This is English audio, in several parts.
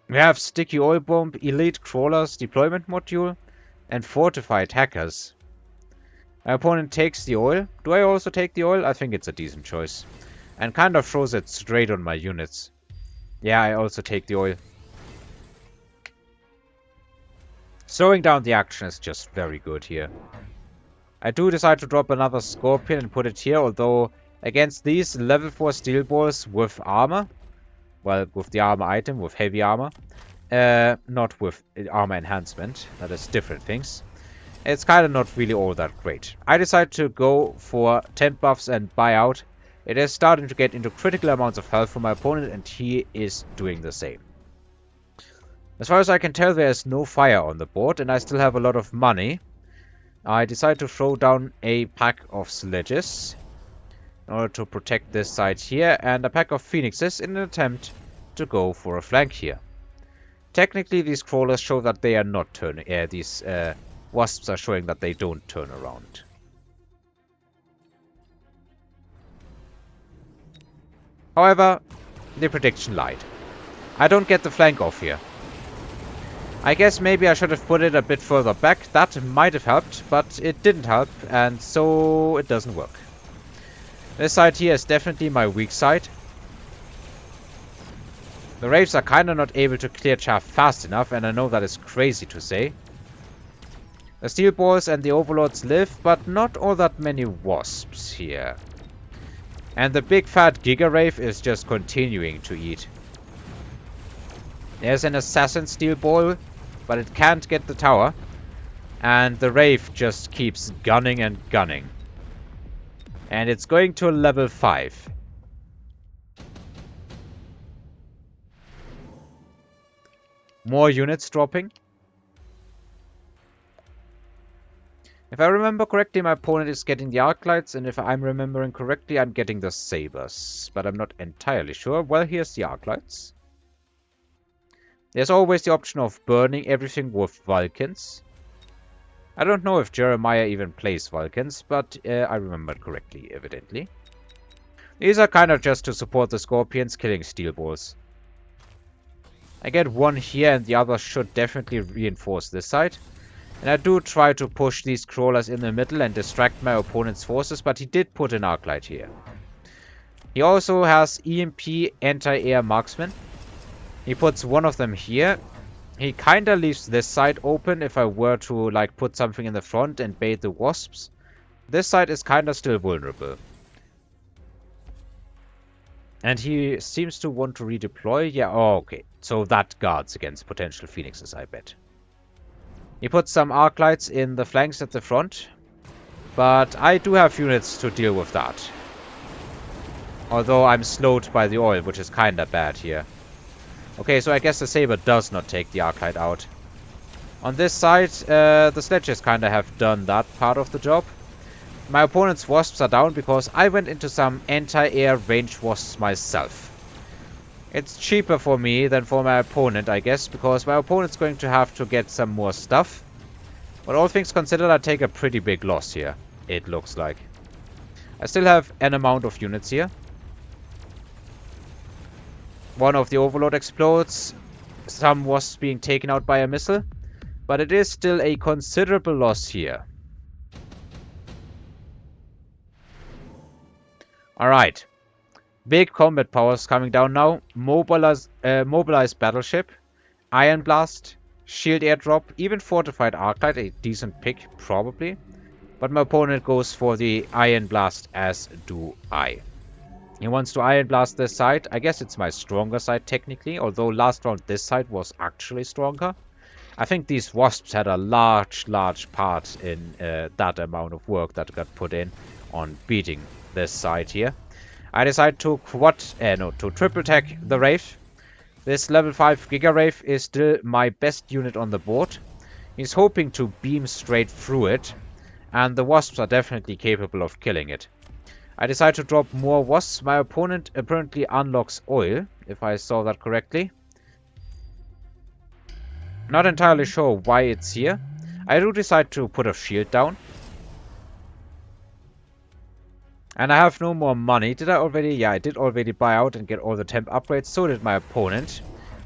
We have Sticky Oil Bomb, Elite Crawlers, Deployment Module, and Fortified Hackers. My opponent takes the oil. Do I also take the oil? I think it's a decent choice. And kind of throws it straight on my units. Yeah, I also take the oil. Slowing down the action is just very good here. I do decide to drop another Scorpion and put it here, although against these level 4 steel balls with armor, well, with the armor item, with heavy armor, not with armor enhancement, that is different things, it's kind of not really all that great. I decide to go for temp buffs and buy out. It is starting to get into critical amounts of health for my opponent, and he is doing the same. As far as I can tell, there is no fire on the board, and I still have a lot of money. I decide to throw down a pack of sledges in order to protect this side here, and a pack of phoenixes in an attempt to go for a flank here. Technically, these crawlers show that they are not turning. These wasps are showing that they don't turn around. However, the prediction lied. I don't get the flank off here. I guess maybe I should have put it a bit further back. That might have helped, but it didn't help, and so it doesn't work. This side here is definitely my weak side. The Wraiths are kinda not able to clear chaff fast enough, and I know that is crazy to say. The Steel Balls and the Overlords live, but not all that many Wasps here. And the big fat Giga Wraith is just continuing to eat. There's an Assassin Steel Ball, but it can't get the tower. And the Wraith just keeps gunning and gunning. And it's going to level 5. More units dropping. If I remember correctly, my opponent is getting the Arclights, and if I'm remembering correctly, I'm getting the Sabers. But I'm not entirely sure. Well, here's the Arclights. There's always the option of burning everything with Vulcans. I don't know if Jeremiah even plays Vulcans, but I remembered correctly, evidently. These are kind of just to support the Scorpions killing Steel Balls. I get one here, and the other should definitely reinforce this side. And I do try to push these crawlers in the middle and distract my opponent's forces, but he did put an Arclight here. He also has EMP anti-air marksman. He puts one of them here. He kinda leaves this side open if I were to like put something in the front and bait the wasps. This side is kinda still vulnerable. And he seems to want to redeploy. Yeah, oh, okay. So that guards against potential phoenixes, I bet. He puts some Arclights in the flanks at the front. But I do have units to deal with that. Although I'm slowed by the oil, which is kinda bad here. Okay, so I guess the Saber does not take the Arclight out. On this side, the sledges kinda have done that part of the job. My opponent's wasps are down because I went into some anti-air range wasps myself. It's cheaper for me than for my opponent, I guess, because my opponent's going to have to get some more stuff. But all things considered, I take a pretty big loss here, it looks like. I still have an amount of units here. One of the Overlord explodes, some wasps being taken out by a missile, but it is still a considerable loss here. Alright. Big combat powers coming down now. Mobilized battleship, Iron Blast, Shield Airdrop, even Fortified Arclight, a decent pick probably. But my opponent goes for the Iron Blast, as do I. He wants to Iron Blast this side. I guess it's my stronger side technically, although last round this side was actually stronger. I think these wasps had a large part in that amount of work that got put in on beating this side here. I decide to triple tech the Wraith. This level 5 Giga Wraith is still my best unit on the board. He's hoping to beam straight through it, and the wasps are definitely capable of killing it. I decide to drop more wasps. My opponent apparently unlocks oil, if I saw that correctly. Not entirely sure why it's here. I do decide to put a shield down. And I have no more money. Did I already? Yeah, I did already buy out and get all the temp upgrades. So did my opponent.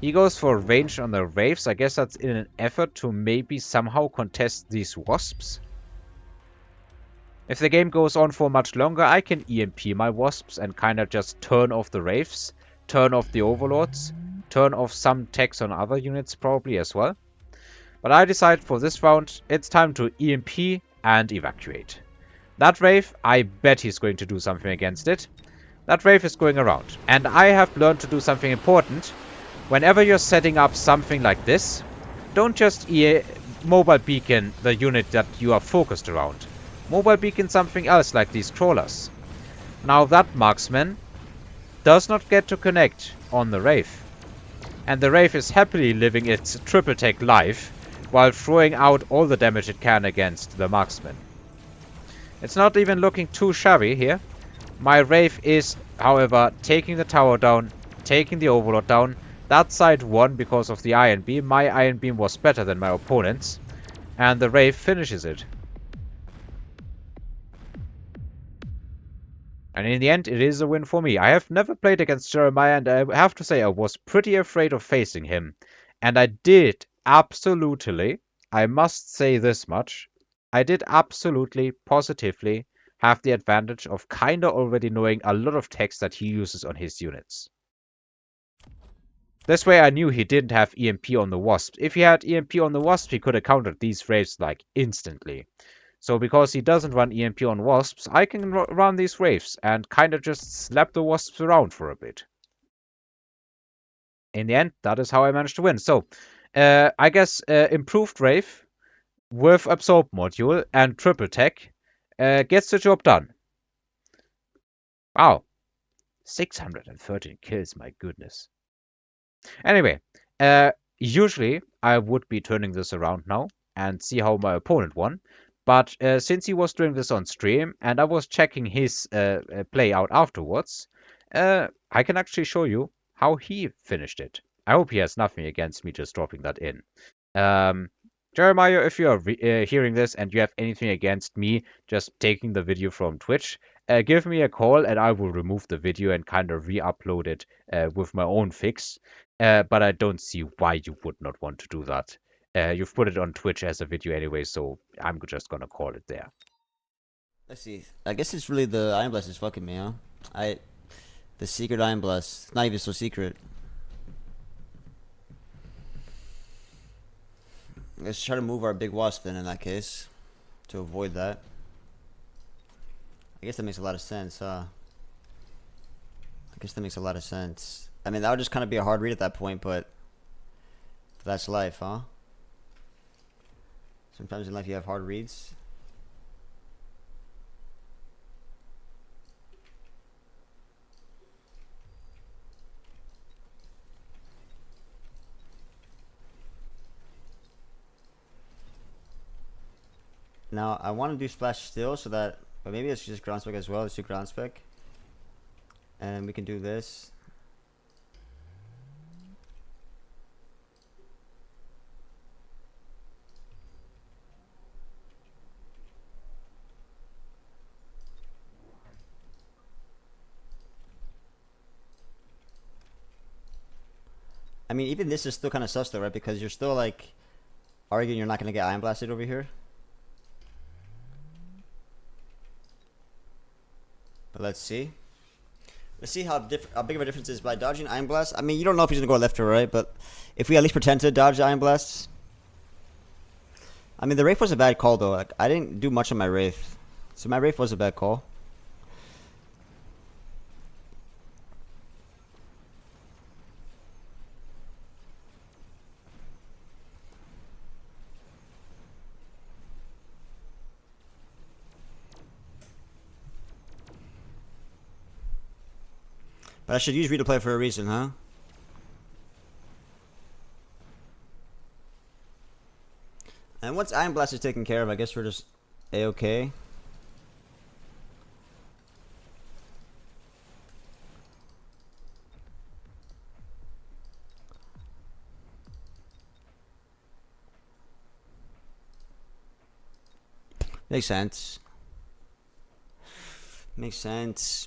He goes for range on the Wraiths. I guess that's in an effort to maybe somehow contest these Wasps. If the game goes on for much longer, I can EMP my Wasps and kind of just turn off the Wraiths, turn off the Overlords, turn off some techs on other units probably as well. But I decide for this round, it's time to EMP and evacuate. That Wraith, I bet he's going to do something against it. That Wraith is going around. And I have learned to do something important. Whenever you're setting up something like this, don't just mobile beacon the unit that you are focused around. Mobile beacon something else like these crawlers. Now that marksman does not get to connect on the Wraith. And the Wraith is happily living its triple tech life while throwing out all the damage it can against the marksman. It's not even looking too shabby here. My Wraith is, however, taking the tower down, taking the Overlord down. That side won because of the Iron Beam. My Iron Beam was better than my opponent's. And the Wraith finishes it. And in the end, it is a win for me. I have never played against Jeremiah, and I have to say I was pretty afraid of facing him. And I did absolutely, I must say this much, I did absolutely, positively have the advantage of kinda already knowing a lot of text that he uses on his units. This way I knew he didn't have EMP on the Wasp. If he had EMP on the Wasp, he could have countered these Wraiths like instantly. So because he doesn't run EMP on Wasps, I can run these Wraiths and kinda just slap the Wasps around for a bit. In the end, that is how I managed to win. So, I guess improved Wraith with Absorb module and triple tech gets the job done. Wow. 613 kills, my goodness. Anyway, usually I would be turning this around now and see how my opponent won. But since he was doing this on stream and I was checking his play out afterwards, I can actually show you how he finished it. I hope he has nothing against me just dropping that in. Jeremiah, if you are hearing this and you have anything against me just taking the video from Twitch, give me a call and I will remove the video and kind of re-upload it with my own fix. But I don't see why you would not want to do that. You've put it on Twitch as a video anyway, so I'm just gonna call it there. Let's see. I guess it's really the Iron Blast is fucking me, huh? The secret Iron Blast. It's not even so secret. Let's try to move our big wasp then in that case. To avoid that. I guess that makes a lot of sense, huh? I guess that makes a lot of sense. I mean, that would just kind of be a hard read at that point, but that's life, huh? Sometimes in life you have hard reads. Now, I want to do splash still so that, but maybe it's just ground spec as well. Let's do ground spec. And we can do this. I mean, even this is still kind of sus though, right? Because you're still like arguing you're not going to get Iron Blasted over here. But let's see. Let's see how big of a difference is by dodging Iron Blast. I mean, you don't know if he's going to go left or right, but if we at least pretend to dodge Iron Blasts. I mean, the Wraith was a bad call though. Like, I didn't do much on my Wraith. So my Wraith was a bad call. But I should use replay for a reason, huh? And once Iron Blast is taken care of, I guess we're just A-okay. Makes sense. Makes sense.